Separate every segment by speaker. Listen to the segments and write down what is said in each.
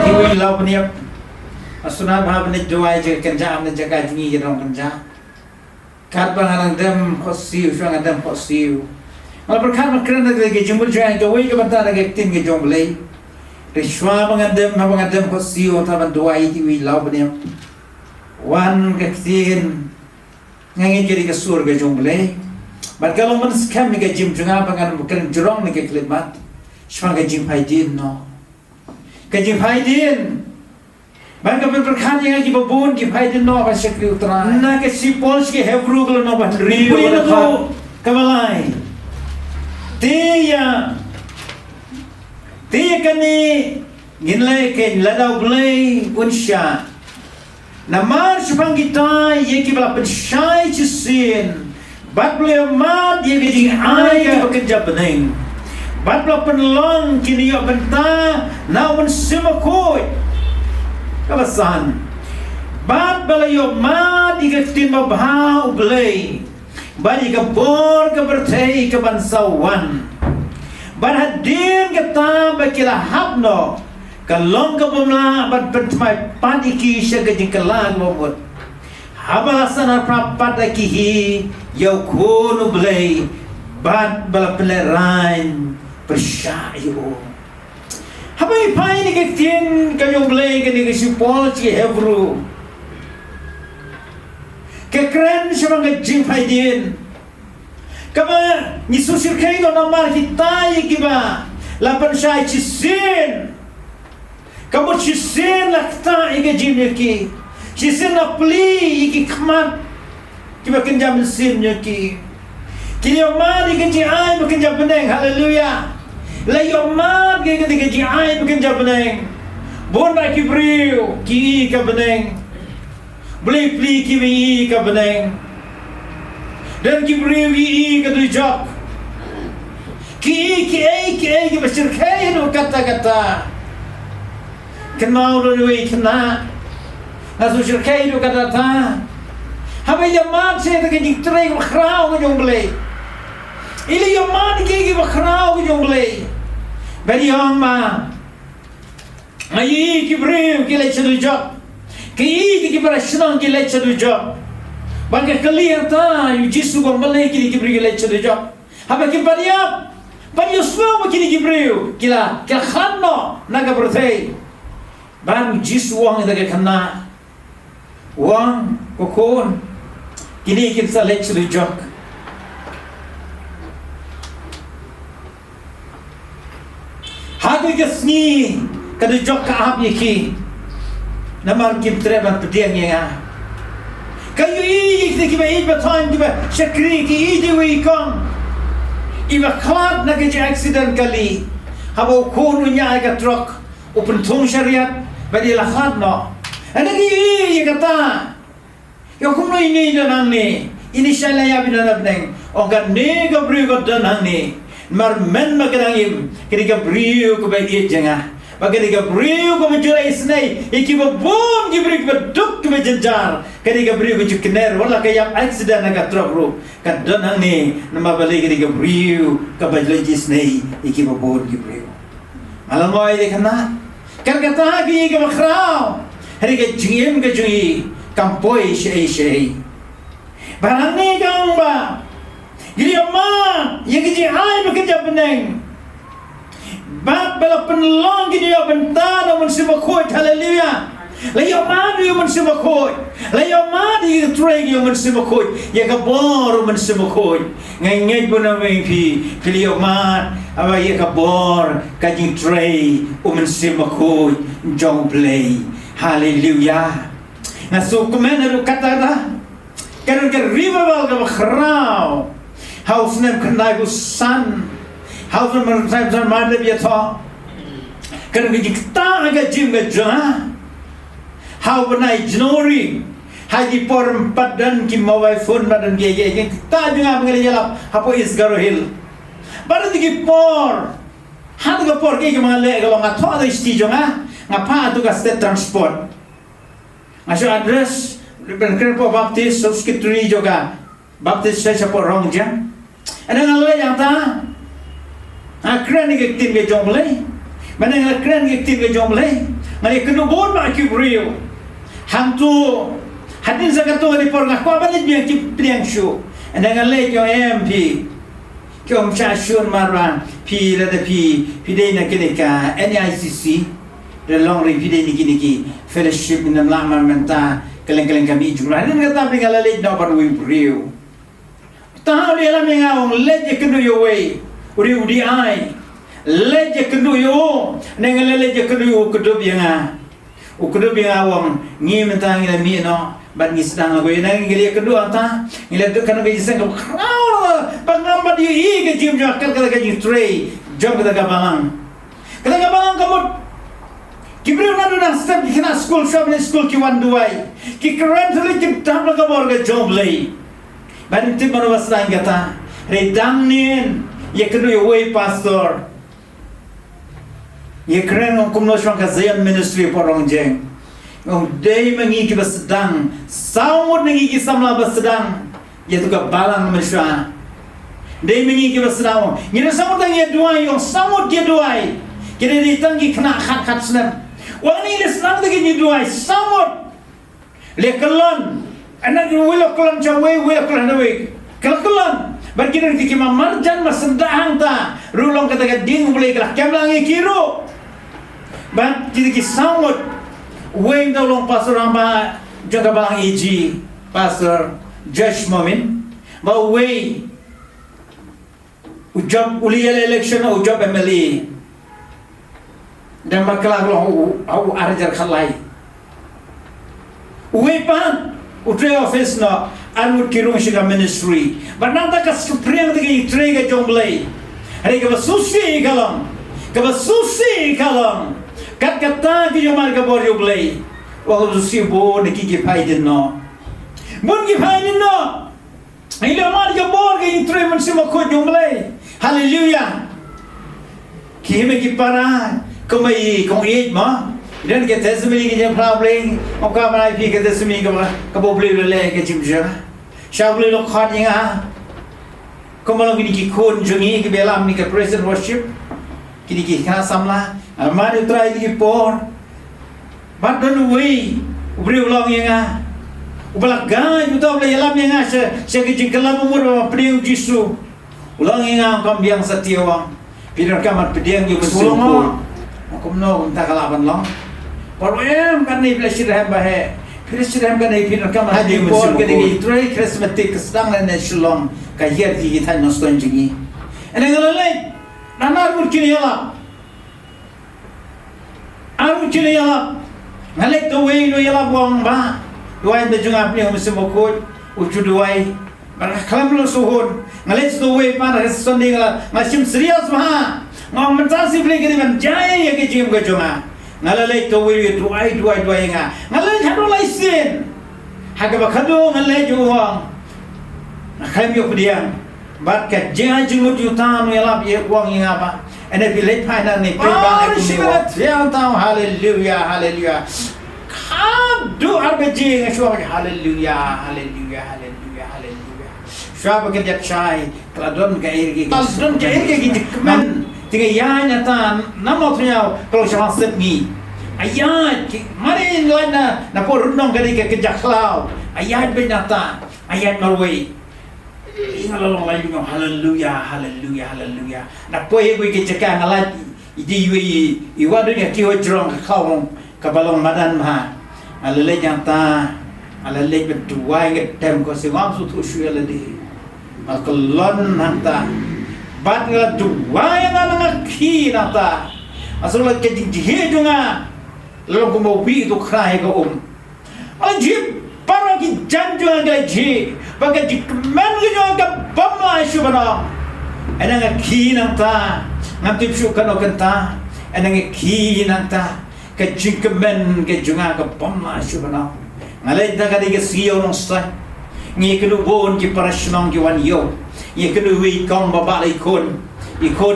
Speaker 1: Tiwi lau peniap asuna bhab ne joai je kenja amne jaga jingi je rong kenja kat bangarang dem hosiu shang dem hosiu mal berkat makran ke jimbul joai joai ke banta ke tin ke jonglei rishwa bangadem hosiu ta ban doai tiwi lau peniap wan ke tin ngangi jadi ke sur ke jonglei bar kalau man skam ke jim junga bangan bukan jurong ne ke klimat shwang ke jim haidin no ke jim haidin ban ka berkat yang ki babun ki haidin no ba shakri utra na ke si pols ki hebru glo no ba ri no kamalai dia kani ginlai ke ladau blai unsha namar shpang kita ye ki bala penshai chisin bat blai mat ye ki ai ka bekerja bening bat bala penlong kini ya benta na un simakoi kabasan bat bala yo mat ye tin ba bha blai bari ka bor ka bertei ka bansawan ban hadir kita bakila habno kalong ka bumla ban pentmai padiki shaga jingkalang momot habasana prapat ki yau kono blai bat bala pelerain persyayo habai pai ni ke tin ka yo blai ke ni ke sipol ki hebru ke keren siapa ke jing haidin kama ni susir kai no namar kita ikiba lapan syai cisin kamu cisin lakta ike jim yaki cisin na pli iki kmat kiba kenjam sin yaki kini omad ike ji ai bekenjam beneng haleluya la yomad ike ji ai bekenjam beneng bonda kibriu ki ka beneng beli pli kiwi ka beneng dan kibriu i ka dujak ki besir kai no kata kenau do we kena asu sir kai do kata ta habai yamat se ta ki trei khrao ko jong beli ili yamat ki khrao ko jong beli bari hong ma ai kibriu ki le chadujak ki para senang ki lecture do job bangga clear ta you jisu gong malai ki bri lecture do job haba ki pariap semua ki bri kila khanno naga berthei ban jisu wang daga khanna wang kokon kini ki sa lecture do job hagu gasni kada job ka ap ki namar kim treban pediang ya kayu i ki ba iba time ki ba shakri ki i di wi kong iba khat na ki accident kali habo khonu nya ka truck open thong syariat badi la khat no ana ki i kata yo kum no ini danang ni ini shala ya binana bneng o ga ne ga bri ga danang ni mar men magadangim kini ga bri ko ba i janga Bagi Gabriel ko menjurai isnai, iki babon Gabriel ko duk ko menjenjar, kani Gabriel ko cukner, wala kaya accident naga truck ro, kadon ang ni nama balik kani Gabriel ka bajlai isnai, iki babon Gabriel. Alam mo ay kana, kan kata gi ka makrao, hari ka jingim ka jungi, kampoy shei. Barang ni kang ba, gili amma, yang ji ai bekerja beneng. Bat bala penlong gini ya bentana mun simakoi haleluya la yo madu mun simakoi la yo madu trade yo mun simakoi ya ka bor mun simakoi ngai buna pi yo mad aba ya ka bor ka jing trade mun simakoi jong play haleluya ngaso kumena ru kata da kan ke river ka khrao house nem kanai san how many times I might be at all? Can we get a gym at John? How when I jnori? How you pour him padan ki mobile phone padan gay? Tajung up Galilab, Hapo is Garo Hill. But the pour how to go for gay my leg along a toilet stijonga, a part to a state transport. I shall address Reverend Baptist of Skitri Joga, Baptist Church of Rongjang, and then I'll lay out. Akran ni tim ke jomlei, mana akran ke tim ke jomlei, ngali kedubon ma kibrio hantu hadin zakato ngali por ngak ko balit biang kipriang shu andang le kyo MP kyo mcha shun marwa pi la de pi de na kinika NICC the long ri pi de ni kiniki fellowship in the lama menta keleng-keleng kami jumlah hadin kata pingala le no par wi brio ta le la menga ong le je kenu yo we uri udi ai le je kenu yo nengale le je kenu yo kudu bianga ukudu bianga wong ngi menta ngi la mi no ban ngi sedang go ina ngi le kedu anta ngi le kan ngi seng ko pangamba di i ke jim jo kan ka ji tray jom ka balang kamot kibri na do na step kina school shop ni school ki wan duai ki currently ki tam la ka bor ga job lay ban tim mano wasang gata redang nin ye kedu yo way pastor ye kren on kumno shwan ka zayan ministry porong jeng Ong day mangi ki basedang saumut nangi ki samla basedang ye tu ka balang mesha day mangi ki basedang ngira samut ngi duai yong samut ye duai kire di tangi kena khat snap wani le snap de ni duai samut le kalon anak wilo kalon chawe wilo kalon we kalon bar kire ki ma marjan masendang ta rulong kata ka ding boleh kala kamlang kiro ban kire ki samut Weng dolong pastor amba jaga balang iji pastor Josh Momin ba way ujab ulial election ujab MLA dan bakal au arjar khalai way pan utre office no anut kirung shiga ministry ba nanta ka supreme de trega jomblay hari ka susi kalam kat kata ki jomar ka bor yoblay wa susi bo ne ki phai din no mun ki phai din no ila mar ka bor ki tre man se mo ko jomblay hallelujah ki me ki para komai kong ej ma dan ke tesmini ki jam problem o ka mai pi ke tesmini ka bo ble le ke jimja shabli lo khat nga komalo ki kon jungi ki belam ni ke present worship kini ki kana samla amari try di por but don't we ubri ulang yang ubala ga yuta ubla yalam yang se ke jingkala umur priu jisu ulang yang kam biang satiwa pinar kamar pediang yu besul aku no tak kalaban long por em kan ni blessed ham bahe Christian kan ni pinar kamar di por ke di try charismatic sedang dan shalom ka yer ki tan no ston jingi enengalai nanar murkini yala Aku cili yala, ngalek tu way lo yala buang ba, duai bejunga pni hom semokot, ucu duai, berkalam lo suhun, ngalek tu way par sending la, ngasim serius bah, ngam mentasi beli kini man jaya ya ke jim ke junga, ngalek tu way duai nga, ngalek hadu laisin, haga bakado ngalek juang, ngalim yo pediang, bat ke jaya jumut jutaan yala biar buang yang apa. And if you let find out ni pribang aku ni hallelujah do arbeji ngaswa hallelujah shaba ke dia chai kladon ka irgi man tiga ya nyata namo tnya kalau sama sepni ayat mari lana na por nong kali ke jaklau ayat benyata ayat norway ingalalong layu ng hallelujah na poe gue ke jaka ngalat idi iwado nya kiwa drong kawong kabalong madan ma alale janta alale betuai ngetem ko singam su tu shuela di makalon nanta bat ngala duai ngala ki nata asula ke jihe junga lo ko mo bi tu khai ko ajib para ki janju ngaji bagai jikmen gitu agak bama syubana, enang ki nanta, ngantip syukan okenta, enang ki nanta, kejikmen kejunga agak bama syubana, ngalai dah kadi kesiyo nongsa, ngi kedu bon ki parashnong ki wan yo, ngi kedu wi kong baba ikon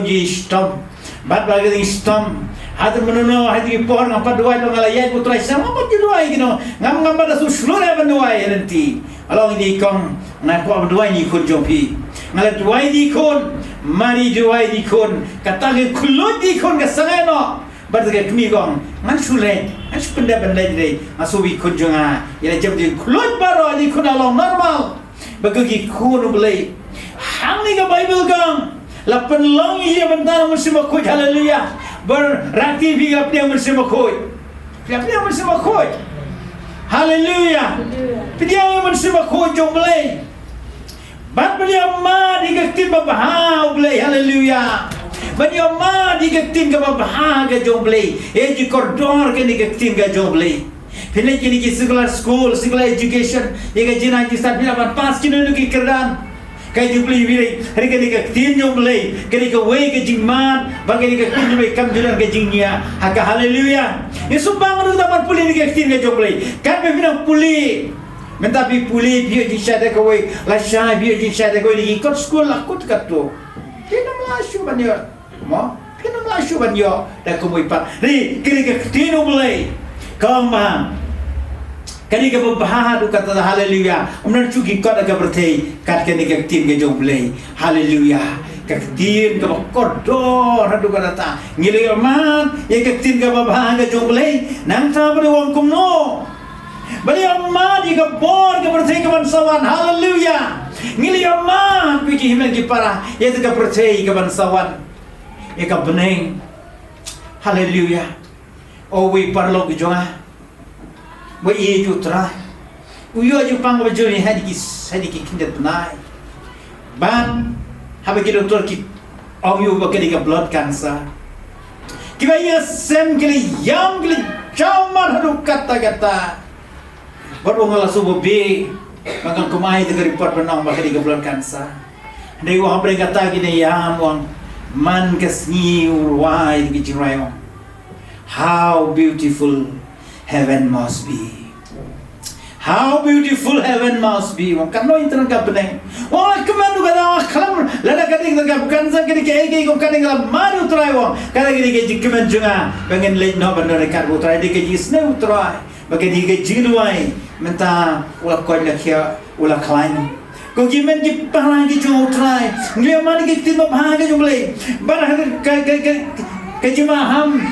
Speaker 1: ji stom, bat bagai stom. Hati menuno hati pohon ngapa dua itu ngalayat putra sama apa dua gitu ngam pada susulur apa dua nanti kalau ini kong ngaku dua ini kun jompi ngalat dua ini kun mari dua ini kun kata ke kulut ini kun kesengeno berdekat kami gong ngan sulit ngan benda-benda jadi asubi kunjungan ia jadi kulut baru di kunalong normal bagi kunu belai hangi ke Bible gong lapan long ia bentar bersama kuj haleluya berarti biar dia bersama kuj dia bersama kuj haleluya dia bersama kuj jom belai bat beliau ma digaktin babah belai haleluya beliau ma digaktin ke babah ke jom belai ji koridor ke digaktin ke jom belai Pilih kini ki sekolah school, sekolah education, ika jina ki start bila pas kini nu ki kerdan, kai jubli bili, hari kini ka tin jom belai, kini ka way ke jingman, bagi kini ka tin jom kam julan ke jingnya, haka haleluya. Yesus bangun tu dapat puli ni ka tin ke jom belai, kan pembina puli, mentapi puli biar jisada ka way, lasai biar jisada ka way di ikut school lakut katu, kena melasyu banyo, mo, kena melasyu banyo, dah kumui pak, ni kini ka tin jom belai, kau mah. Kani ka babaha du kata haleluya umnan chuki kota ka berthei kat kani ka tin ke jom play haleluya ka tin ka koridor hadu kata ngile man ye ka tin ka babaha ka jom play nang ta ber wong kumno bali amma di ka bor ka berthei ka bansawan haleluya ngile man piki himen ki para ye ka berthei ka bansawan ye ka beneng haleluya o we parlo ki jonga Buat ia jutra, uyo je pang bajuri hadiki kindat penai. Ban, habis doktor ki, ayu bakal dika blood cancer. Kiba ia sem kili yam kili jaman hadu kata. Baru ngala subuh be, makan kumai tu report benang bakal dika blood cancer. Dei wah beri kata kini yam wang man kesni urwai di jirayong. How beautiful heaven must be. How beautiful heaven must be. Kan no intern ka beneng. Wala keman du kada khlam lada kading ka bukan sa kini ke ege ko kading la maru trai wo. Kada kini ke jikmen junga pengen le no bandar kar bu trai de ke jisne utrai. Bagi di ke jinwai menta wala ko na khia wala klain. Ko gimen ki parang ki jo trai. Ngle man ki tin ba ga jungle. Bar Kecuma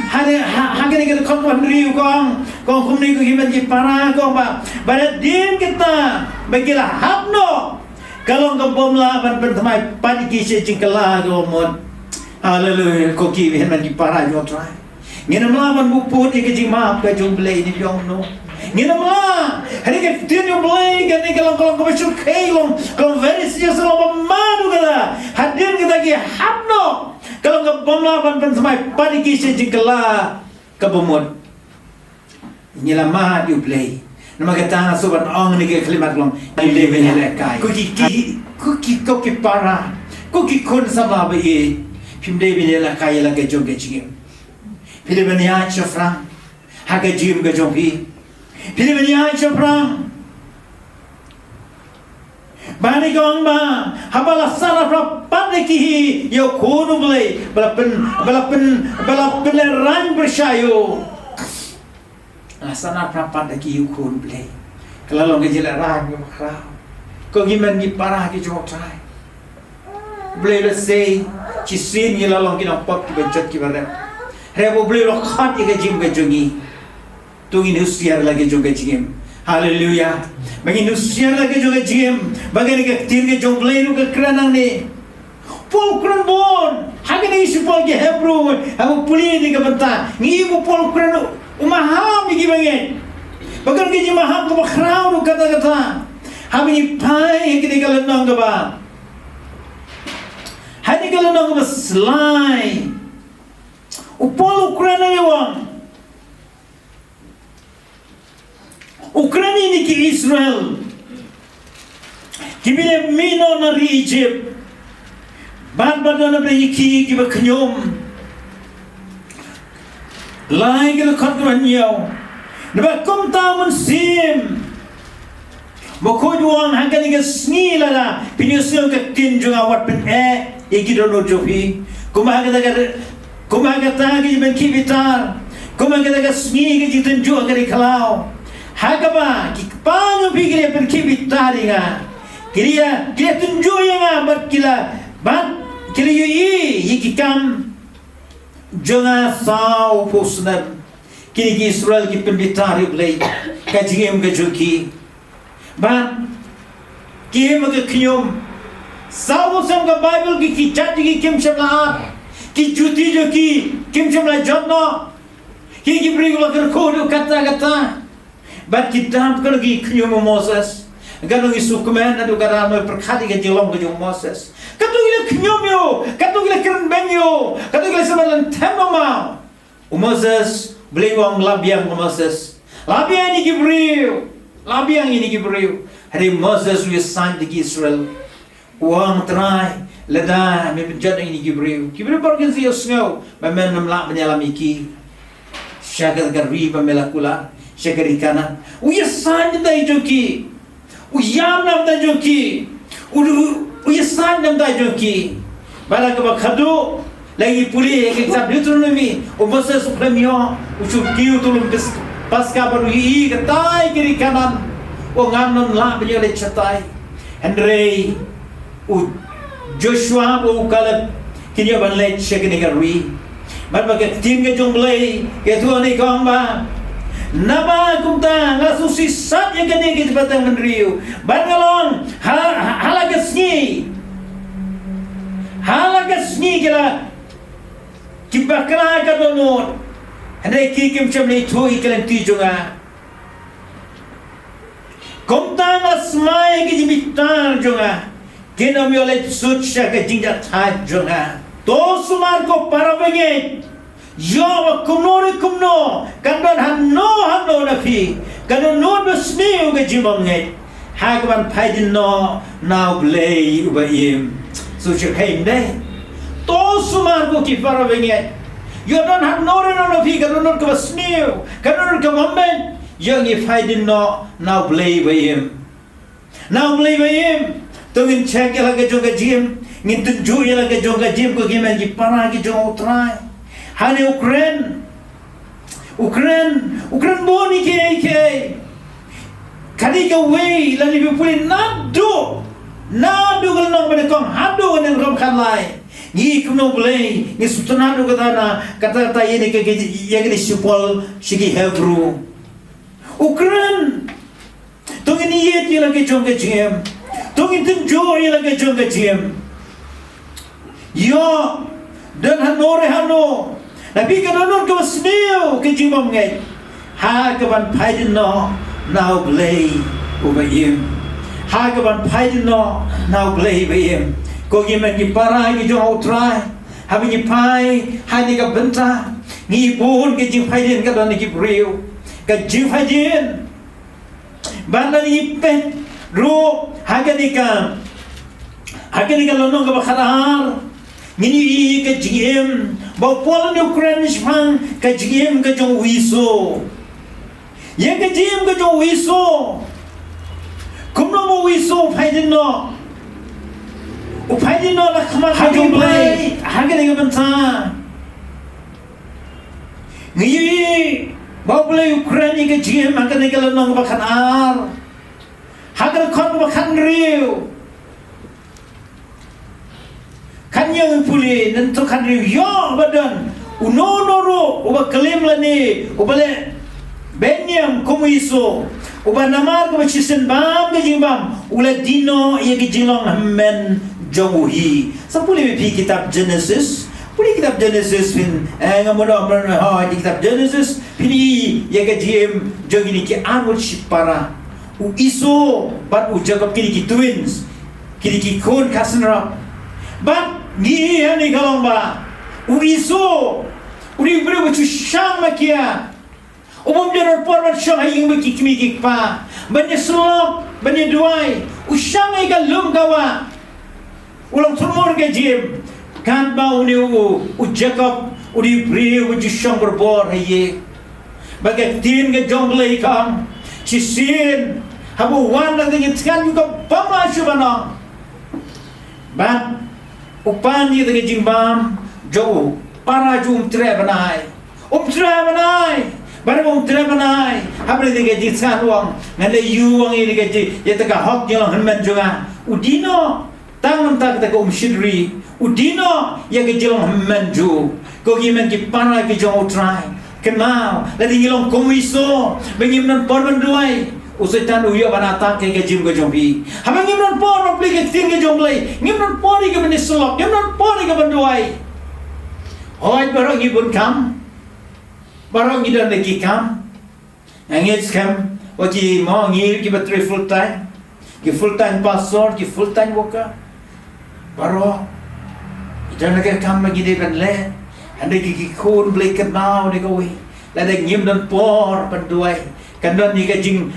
Speaker 1: hari kita konfirm riu kong kumni ku himan ki para kong ba pada dim kita bagilah hapno kalau ke bom la ban pertama padi ki se jingkala go mon haleluya ko ki himan ki para yo try ngena mlaban bu put ke jing maaf ka jumble ni yong no ngena mla hari ke tin yo blay ke ni kalau ko besur kailong ko very serious lo manu kada hadir kita ki hapno kalau ke bomla ban sampai padi kisah jingkala ke bomod nyelama di play nama kata sobat ong ni ke kalimat long di level lekai kuki para kuki kon sama be pim de bi lekai la ke jong ke jing pile bania chafran ha ke jim ke jong pi pile bania chafran Bani kong ba habala sana prapat ki yo kunu boleh balapen ran bersayo sana prapat ki yo kunu boleh kalau lo ngejela ran yo kra ko gimen gi parah ki jok trai boleh le sei ci sin ni la long ki na pop ki benjot ki bare rebo boleh lo khat ki jim ke jongi tu ini usiar lagi juga jim haleluya bagi nusiar lagi juga jim bagi ni ke tin ke jonglei nu ke kranang ni pol kran bon hagani si pol ke hebru aku puli ni ke benta ngi mu pol kran umaham gi bangen bagan ke jim maham ko khrau nu kata hami pai ke ni kala nang ba hani kala nang ba slai upol kran ni wang Ukraina ni ki Israel kibile mino na ri Egypt ban na bre ki ba khnyom lai ke khat ban yaw ne ba kom ta mun sim mo ko juang han ka ni ke sngi la la pinyo ke tin junga wat pen e ki do no jofi kuma ga ta ki ben ki vitar kuma ga sngi ke jitan jo ga ri khalau Hagaba kipano pikir pen kibitari nga kiria tunjuk yang bat kila bat kiri yui yikikam Jangan sau posnam kini ki Israel ki penbitari blay kajiem gajuki ban kiem ga knyom sau sam ga Bible ki chati ki kim shamla ki juti jo ki kim shamla jotno ki brigula kar kodo kata ban ki dam kar ki knyom Moses gano isu kemen adu garama perkhati ga jilong ga Moses katugila knyomyo katugila kern benyo katugila samalan temama Moses beli wang labiang Moses labiang ini Gibril hari Moses wis sign di Israel wang try leda me menjadi ini Gibril pergi si snow memen namla menyalami ki syagar garwi pemelakula syagar ikana wis sign dai joki uyam nam dai joki wis sign nam dai joki bala ka khadu lagi pulih kitab Deuteronomy Moses premio ucu kiu tulung pasca baru i ketai kiri kanan nganon la penyele cetai Henry Joshua Caleb kini ban le chekini garwi mat baga tim ke jonglei ke tuan ni kamba nama kumta ngasusi sat yang kene ke batang menriu ban ngalong halagasni kila kibakla ka donor Henry kikim chamli thui kelen tijunga komtang asmai ki jimitar junga kenomyole sutsha ka jinga thai junga to sumar ko parabenge yo kumno kandon hanno nafi kandon no besniu ka jimamnge hagban phaidin no now blay ubayim sutsha kaim dai to sumar ko ki parabenge you don't have no nafi kandon ka besniu kandon ka moment yang ifaidin no now play by him tungin check la ke jonga jim ngin tunju la ke jonga jim ko gimen gi para gi jong utrai hani Ukraine boni ke kadi ka way la ni puli nadu gal no bane kom hadu nen rom khanlai ni kuno play ni sutanadu kata ta yene ke yagni supol shigi hebru Ukraine tungin yet lagi jonga jim tungin tunjo lagi jonga jim yo dan hano tapi kadang ke sniu ke jimam ngai ha ke ban phaidin no now play ubayim ha ke ban phaidin no now play ubayim ko gimen ki para ki jo utrai habi ni pai ha ni ka benta ni bun ke jim phaidin ka don ki brio kajing hajin banda ni pe ro haganika lonong ka bakharar ngini i kajing ba pol ni Ukraine shpang kajing ka jong wiso ye kajing ka jong wiso kumno mo wiso phaidin no la khama hajong play haganika banta ngi Bablay Ukraine ke jim akan negala nong bakan ar hagar kon bakan riu kan yang puli nentu kan riu yo badan unonoro uba kelim lani ubale benyam komu iso uba namar ko chisen bam ke jimbam ula dino ye ke jilong men jonguhi sapuli bi kitab Genesis Puli kitab Genesis pin ngamono di kitab Genesis pini ya ke jim jogini ki anul shipara u iso bat u Jacob kini ki twins kini ki kon kasenra bat ni hani kalomba u iso uri bre u chushang makia u bom jero porwan shang haying ki kimi ki pa banye slok banye duai u shang ai ka lum gawa ulang turmor ke jim kan ba uni u Jacob uri bre u chushang berbor haye bagai tin ke jonglei kam cisin habu wan na dengan kan juga pama shubana ban upan ni dengan jimbam jo para jum trebanai baru trebanai habis dengan jisan wang ngale yu wang ini ke ya taka hok jalan henman juga udino tangan tak taka shidri udino ya ke jalan henman ju ko gimen ki para ki jong utrai kenal la di ngilong komiso bengim nan por banduai usaitan uyo banata ke jim ko jombi habang ngim nan por no pli ke tin ke jonglei ngim nan por ke benislok ngim nan por ke banduai hoy barok ngibun kam barok ngidan lagi kam angits kam waki mo ngir ki batri full time pastor ki full time worker barok idan lagi kam magi de ban le ande ki khon blei kenau de ko wi la de ngim dan por banduai kan dan ni ka jing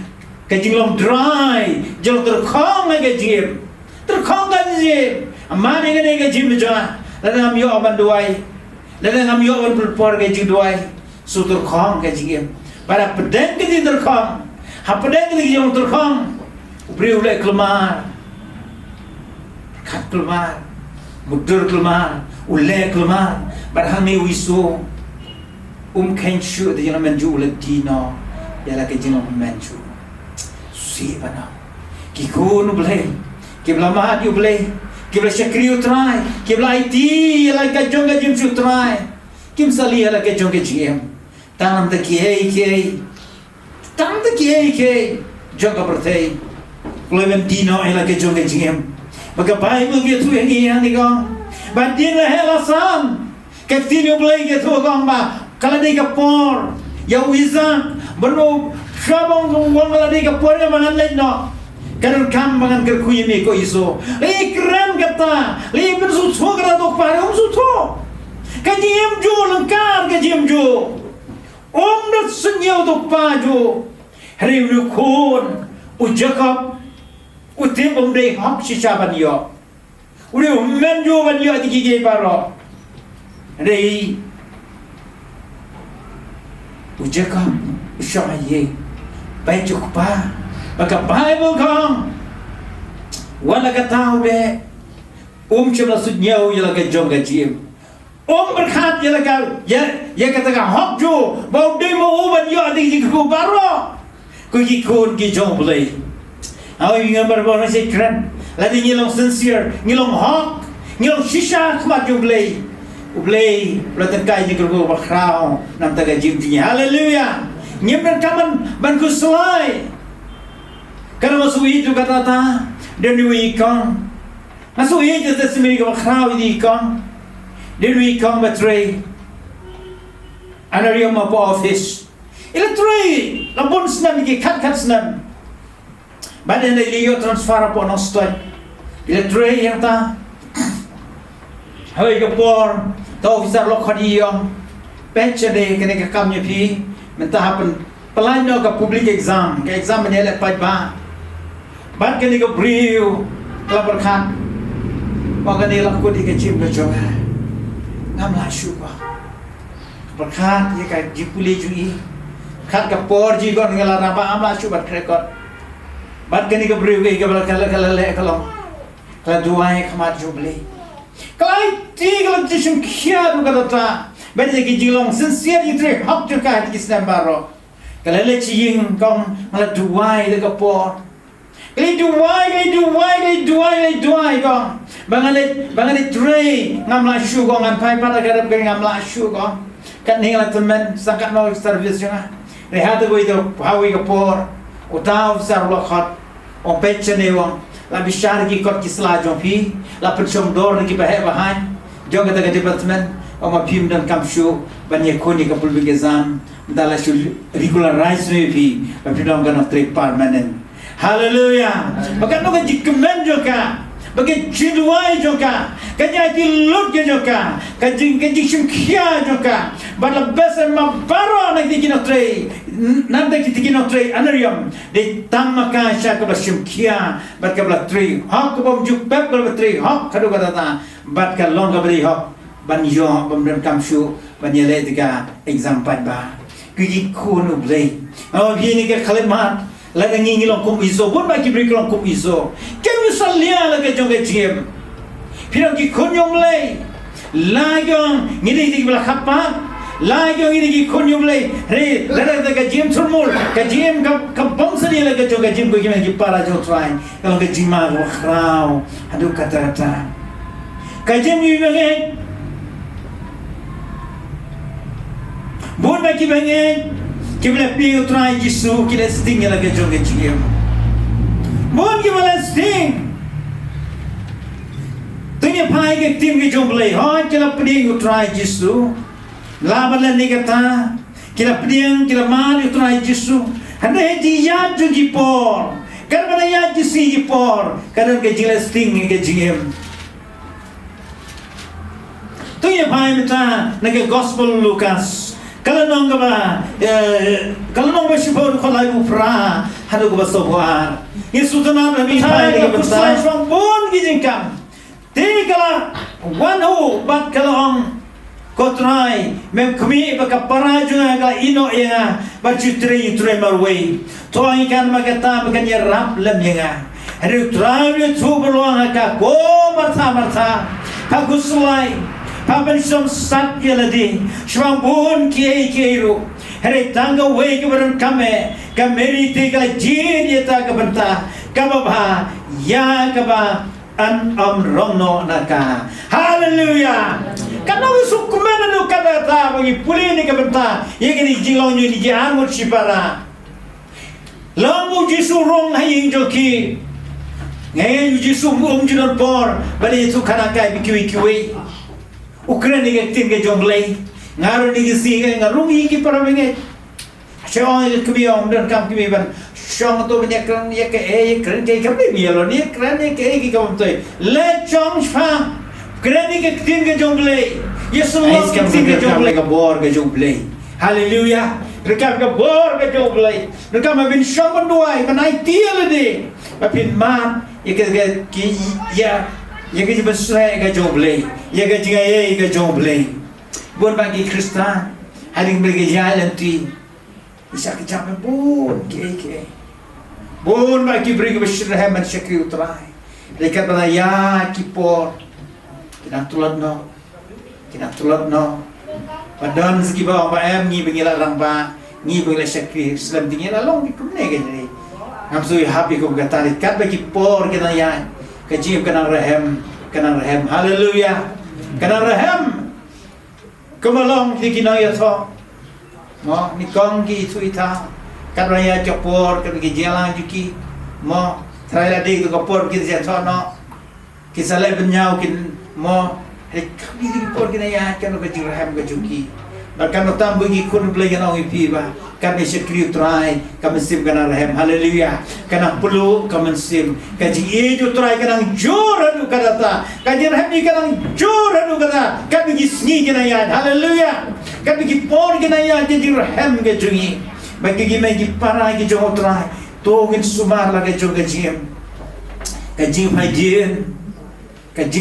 Speaker 1: long dry jol ter khong ga jim ter khong ga jim amane ga jim ja la ngam yo banduai la ngam yo ban por ga jing duai su ter khong ga jim para pedeng ke ter khong ha pedeng ke jong ter khong ubri ule kelmar kat kelmar mudur kelmar ule kelmar barhami wiso kenshu de jana menju ule dino yala ke jino menju si bana ki kun ble ki blama di ble ki bla shakri utrai ki bla iti yala ka jonga jim utrai kim sali yala ke jonga jim tanam de ki tanam de ki jonga bertei Kulemen dino yala ke jonga jim maka Bible gitu yang ni kong badin la hela sam Ketino blay ke tu kong ba kaladi ka por ya wizan bano shabong wong kaladi ka por ya mangan lay no kanon kam mangan ker kuyimi ko iso kram kata li bensu thogra dok pare su tho kajim jo langkar kajim jo dat senyaw dok pa jo riu khon ujakap utim umdei hak sisaban yo uri men jo ban yo dikige baro rei ujaka ushaye bajuk pa maka Bible kong wala ka tao de chimla sudnyaw yala ka jong ka jim berkhat yala ka ya kata ka hok jo bau de mo ban yo dikige ko baro ko ki kon ki jong blay awi ngambar bo nasi kran lagi ngilong sincere ngilong hok ngilong shisha khmat jo blay ublay belatan kai ni kergo bakrao nam taga jim haleluya nyemran kaman ban kuslai kana masui tu kata ta dan wi kong masui je tesmi ko bakrao di kong dan wi kong batre anarium ma office ila tray labon snam ki kat snam badan liyo transfer po no stoy ila tray yang ta Hoi ke por, tau officer lo khadi yong, pension de kene ke kam nyepi, mentah happen pelan no ke public exam, ke exam menelek pai ba. Ban kene ke briu, kala berkat. Maka ni laku di ke jim ke joga. Ngam la shu ba. Berkat ye ka jipuli jui. Khat ke por ji gon ngala raba am la shu ba rekod. Ban kene ke briu ke kala le kalong. Kala duai khamat jubli. Kalau tiga jishum kia tu kata ta, benda kita jilong sincere itu hak juga di kisah baru. Kalau lecing kong malah duai dekat por, kalau duai kong, bangalit tray ngamla shu kong ngampai pada garap kong ngamla shu kong, kan ninggal teman sangkat mau servis juga. Rehat tu itu hawi ke por, utau besar lokhat, on pecah ni wong. La bishar ki kot ki sla jong pi la penchom dor ki bahe bahan jong kata department o ma pim dan kam shu ban ye koni ka public exam dala shu regularize me pi ba pidong kan of trade permanent hallelujah maka no ka jikmen joka bagi jidwai joka kanya ti lut joka kajing shim khia joka bala besen ma baro na dikino trade nanda kitikino trade anarium de tamaka shaka bashim khia bat ka bla trade hak bom juk pep bla trade hak kadu kata ta bat ka long ka bri hak ban yo bom dem kam shu ban yele tika exam pat ba ki khunu blai aw bini ke khalemat laga ngi long kum iso bon ba ki bri long kum iso kemu salia laga jonga jiem pirang ki khonyong lei lagong ngi dik bla khapa lagong ngi ki khonyong lei re laga daga jiem thurmul ka jiem ka bamsari laga jonga jiem ko ki para jo try kalau ka jima ro khrao adu kata ka jiem ni nge Buat bagi banyak kita pilih utrai Yesus kita sting lagi joget jiem. Buat kita sting. Tunya pai ke tim ke jomblei. Hai kita pilih utrai Yesus. Laban ni kata kita pilih kita mari utrai Yesus. Hendak dia juga por. Kerana ya Yesus por. Kerana kita sting ke jiem. Tunya pai mita naga Gospel Lukas. Kalau nong bersibuk kalau ibu pra, hadu ko basobuar. Yesus tanah nabi pai ke besar. Swang bon gijingkam. Tiga wanu bat kalau ong kotrai mem kami baka parajunga kala ino ya bacutri tre marway. Toy kan magata bakan ya rap lem ya. Hadu trai tu berluang ka ko marta. Paguslai Papan som sat yeladi, shwang bon kiru. Hari tangga way keberan kame, kameri tiga jin yata kebenta, kababa ya kaba an romno naka. Hallelujah. Karena usuk kumana nu kadata bagi puli ni kebenta, ye kini jilong ni jangut sipara. Lamu jisu rong haying joki. Ngayon jisu jinon por, bali itu kanakai bikiwi. Ukraine ke tim ke jomblei ngaru ni gisi ke ngaru iki para menge shong ke biom dan kam kimi ban shong to nya kran ye ke kran ke kam ni yelo ni kran ye ke ki kam to le chong sha Ukraine ke tim ke jomblei yesu lo ke tim ke jomblei ke bor ke jomblei haleluya rekam ke bor ke jomblei rekam bin shong ban duai ban ai tiel de bapin man ye ke ki ya yang kita bersuai ke jomblei, yang kita jaya ke jomblei. Buat bagi Kristen, hari ini jalan tu, bisa kita pun ke. Buat bagi beri kebesaran manusia utrai. Dekat pada ya kipor, kita tulat no. Padan segi bawa em ni bengilah rangba, ni bengilah syakir. Selam tinggal long di kumne ke jadi. Hamsui happy ko kata dekat bagi por kita ya. Kajib kena rahem. Haleluya. Kena rahem. Kemalong kita ya to. Mo ni kong ki itu ita. Kan raya jopor kan ki jalan juki. Mo trai dik to kopor kita ya to no. Kisah le benyau kin mo kami di por kena ya kan ke rahem ke juki. Bahkan utam bunyi kun belayan orang ipi ba. Kami sekali try kami sim kena rahem. Haleluya. Kena perlu kami sim. Kaji itu try kena jor anu kata. Kaji rahem ni kena jor anu kata. Kami gisni kena ya. Haleluya. Kami kipor kena ya jadi rahem ke jungi. Bagi kami kipara ke jong try. Tongin sumar lagi jong kajim. Kajim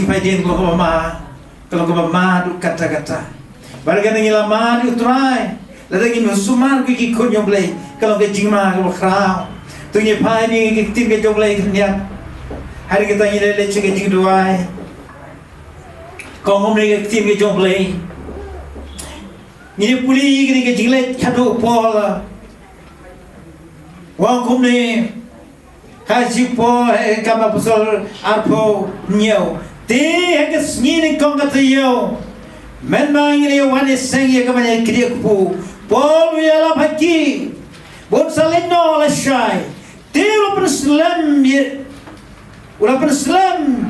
Speaker 1: haidin kalau mama tu kata-kata. Barang ni lama di utrai, lagi musumar ki kun jomblei. Kalau ke jingma ke khrau, tu ni pai ni tim ke jomblei kenya. Hari kita ni le cek jing duai. Kau ni ke tim ke jomblei. Ni puli ni ke jingle kadu pola. Wang kum ni haji po kama pasal arpo nyau. Ti ke sni ni kong kata yau. Men mangili wane sengi kamanya kriya ku pol yala phaki bon salino la shai tiro perslam ula perslam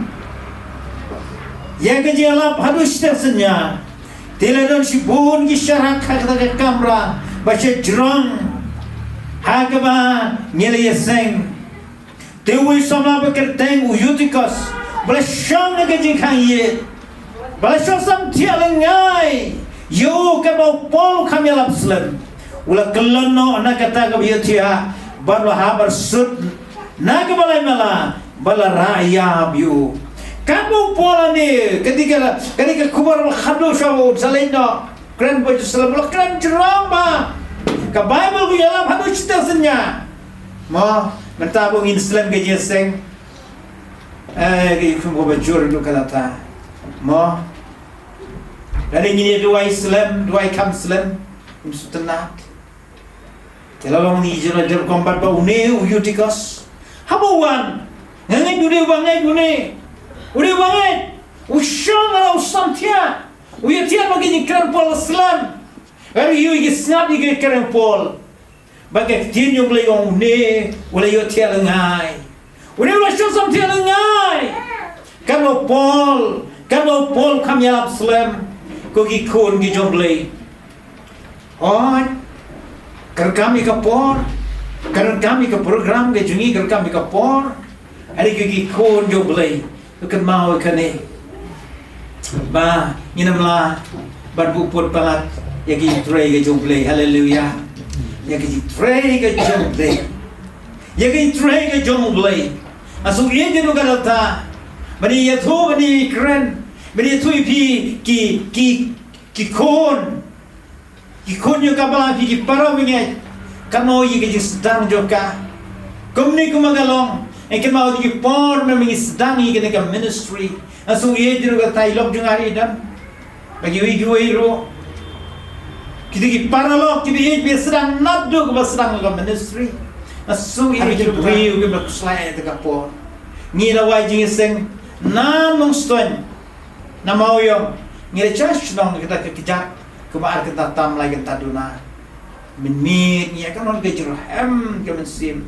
Speaker 1: ya gejala hadus tersenya tiladon si bon ki syarak kata ke kamera baca jerong hagaba ngeli seng tewi sama bekerteng uyutikos belashang ke jingkang ye Balasyo sam tialengai yo kabo pol kami alap slen ula kelano na kata ka biya baru habar sud na ka balai mala bala raya biu kabo pola ni ketika kubar khadu shaw salendo kran baju salam kran jeramba ka bible ku yalam hadu cita senya mo mentabung islam ke jeseng ke kumbo bajur lu kata mo dari ini dua Islam, dua ikam Islam, imsutenat. Kalau ni jera jera kompat ba une uyutikos. Habuan, ngai dune bangai dune. Ure bangai. Ushanga usamtia. Uyatia bagi ni kran pol Islam. Hari you snap you get karen Paul. Bagai tin yung layong ne, wala yung tialangai. Wala yung siyang tialangai. Kalau Paul kami Absalom, kogi kun gijong lay. Oh, kar kami ka Paul, kar kami ka program gijungi kar kami ka Paul. Hari kogi kun jong lay. Bukan mau kane. Ba, nginamla, barbuput palat, yagi tray gijong lay. Hallelujah. Yagi tray gijong lay. Yagi tray gijong lay. Asung iya jenu galata. Bani yatho bani kren. Bani yatho ipi ki kon yung kabala pi ki paraw ingay. Kano yi ki sedang joka. Kumni kumagalong. Engke mau di por na mingi sedang yi ka ministry. Asung iya jenu galata ilok jung hari dan. Bagi wi ro. Kita ki paralok kita yi pi sedang nabdo ka sedang ka ministry. Asung iya jenu wi ka makuslay ta ka por. Ngira wajing sing namong stone na mau yung ngira church nong kita kejak kemaar kita tam lagi kita duna minit ngira kan on kejero kemen sim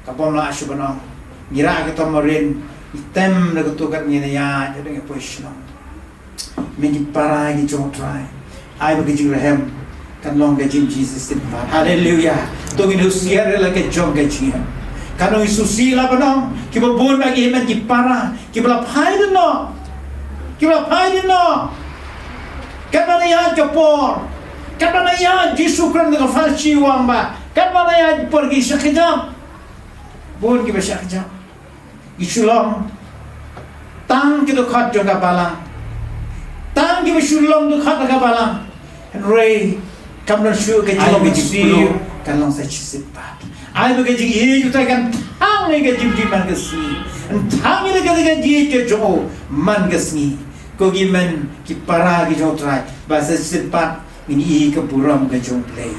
Speaker 1: kapom la asu banong ngira kita marin item na kutukat ngira ya jadi ngepush nong mingi para gi jong try ai ba kejero kan long kejim Jesus tin pa hallelujah tungin usiare la kejong kejim Kanong isusila pa nong, kibabun bagi iman kipara, kibalapay din no, kapa na yan kapor, kapa na yan jisukran na kafalchiwang ba, kapa na yan pergi syakijam, buon kiba syakijam, isulong, tang kito kat jo kapalang, tang kiba sulong do kat kapalang, and ray, kamdan syu kajilong kajipulu, kanlong sa chisipad. Ay bagajing iya juta kan tang ni gajim man kasi tang ni gajing ke jo man gasni kogi man ki para gi jo try basa sipat ini i ke buram gajong play